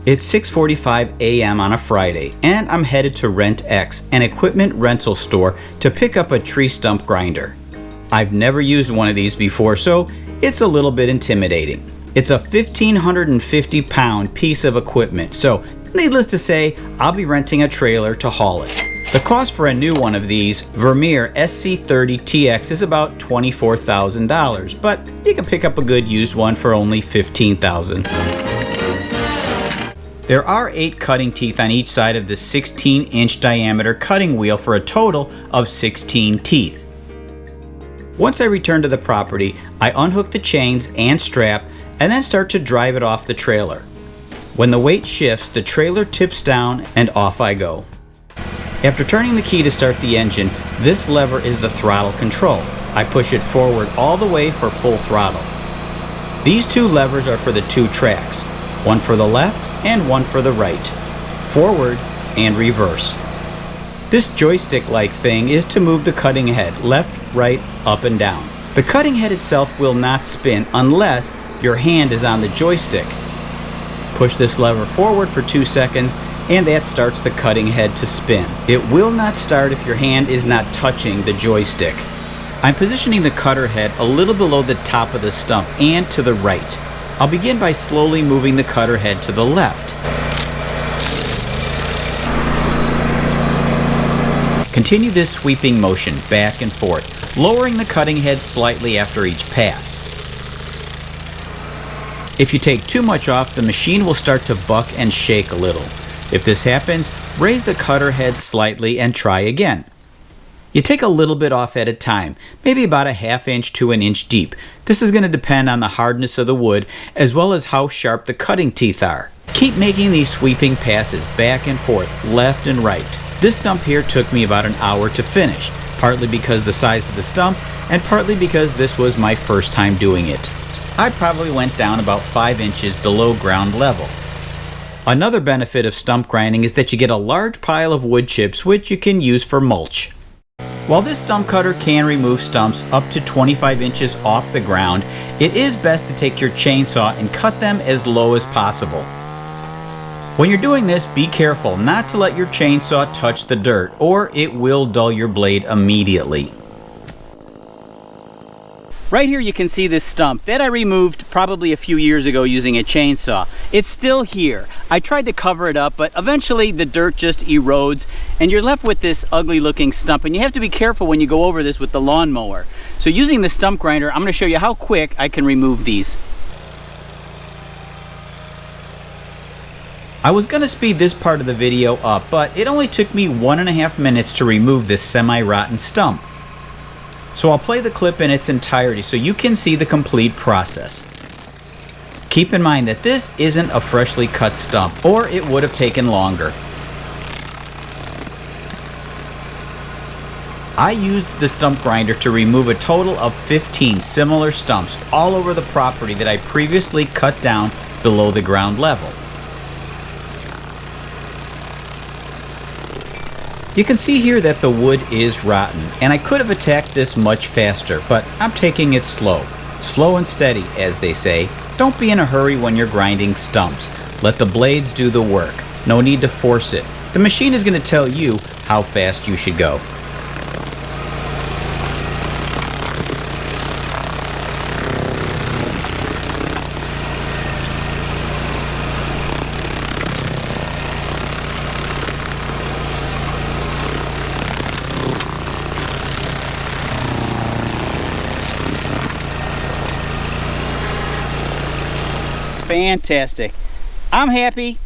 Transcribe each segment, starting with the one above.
It's 6:45 a.m. on a Friday, and I'm headed to Rent X, an equipment rental store, to pick up a tree stump grinder. I've never used one of these before, so it's a little bit intimidating. It's a 1,550-pound piece of equipment, so needless to say, I'll be renting a trailer to haul it. The cost for a new one of these, Vermeer SC30TX, is about $24,000, but you can pick up a good used one for only $15,000. There are 8 cutting teeth on each side of the 16-inch diameter cutting wheel for a total of 16 teeth. Once I return to the property, I unhook the chains and strap and then start to drive it off the trailer. When the weight shifts, the trailer tips down and off I go. After turning the key to start the engine, this lever is the throttle control. I push it forward all the way for full throttle. These 2 levers are for the 2 tracks, one for the left and one for the right, forward and reverse. This joystick-like thing is to move the cutting head left, right, up and down. The cutting head itself will not spin unless your hand is on the joystick. Push this lever forward for 2 seconds and that starts the cutting head to spin. It will not start if your hand is not touching the joystick. I'm positioning the cutter head a little below the top of the stump and to the right. I'll begin by slowly moving the cutter head to the left. Continue this sweeping motion back and forth, lowering the cutting head slightly after each pass. If you take too much off, the machine will start to buck and shake a little. If this happens, raise the cutter head slightly and try again. You take a little bit off at a time, maybe about a ½ inch to an inch deep. This is going to depend on the hardness of the wood as well as how sharp the cutting teeth are. Keep making these sweeping passes back and forth, left and right. This stump here took me about an hour to finish, partly because of the size of the stump and partly because this was my first time doing it. I probably went down about 5 inches below ground level. Another benefit of stump grinding is that you get a large pile of wood chips which you can use for mulch. While this stump cutter can remove stumps up to 25 inches off the ground, it is best to take your chainsaw and cut them as low as possible. When you're doing this, be careful not to let your chainsaw touch the dirt, or it will dull your blade immediately. Right here you can see this stump that I removed probably a few years ago using a chainsaw. It's still here. I tried to cover it up, but eventually the dirt just erodes and you're left with this ugly looking stump, and you have to be careful when you go over this with the lawnmower. So using the stump grinder, I'm going to show you how quick I can remove these. I was going to speed this part of the video up, but it only took me 1.5 minutes to remove this semi-rotten stump. So I'll play the clip in its entirety so you can see the complete process. Keep in mind that this isn't a freshly cut stump, or it would have taken longer. I used the stump grinder to remove a total of 15 similar stumps all over the property that I previously cut down below the ground level. You can see here that the wood is rotten, and I could have attacked this much faster, but I'm taking it slow. Slow and steady, as they say. Don't be in a hurry when you're grinding stumps. Let the blades do the work. No need to force it. The machine is going to tell you how fast you should go. Fantastic. I'm happy.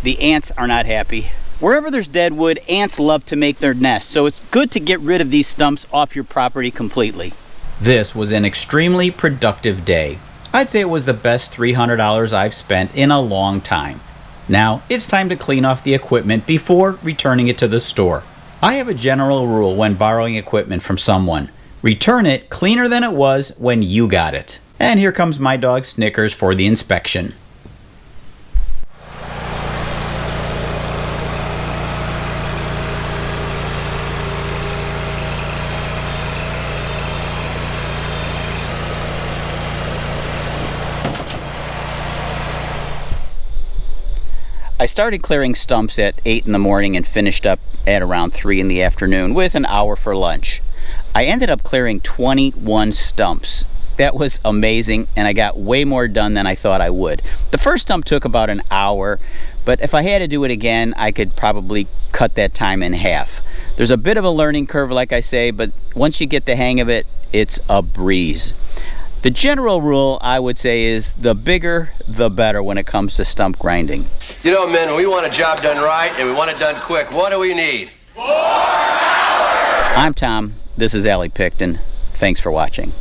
The ants are not happy. Wherever there's dead wood, ants love to make their nests, so it's good to get rid of these stumps off your property completely. This was an extremely productive day. I'd say it was the best $300 I've spent in a long time. Now, it's time to clean off the equipment before returning it to the store. I have a general rule when borrowing equipment from someone. Return it cleaner than it was when you got it. And here comes my dog Snickers for the inspection. I started clearing stumps at 8 in the morning and finished up at around 3 in the afternoon with an hour for lunch. I ended up clearing 21 stumps. That was amazing, and I got way more done than I thought I would. The first stump took about an hour, but if I had to do it again, I could probably cut that time in half. There's a bit of a learning curve, like I say, but once you get the hang of it, it's a breeze. The general rule, I would say, is the bigger, the better when it comes to stump grinding. You know, men, we want a job done right, and we want it done quick. What do we need? More power! I'm Tom. This is Allie Picton. Thanks for watching.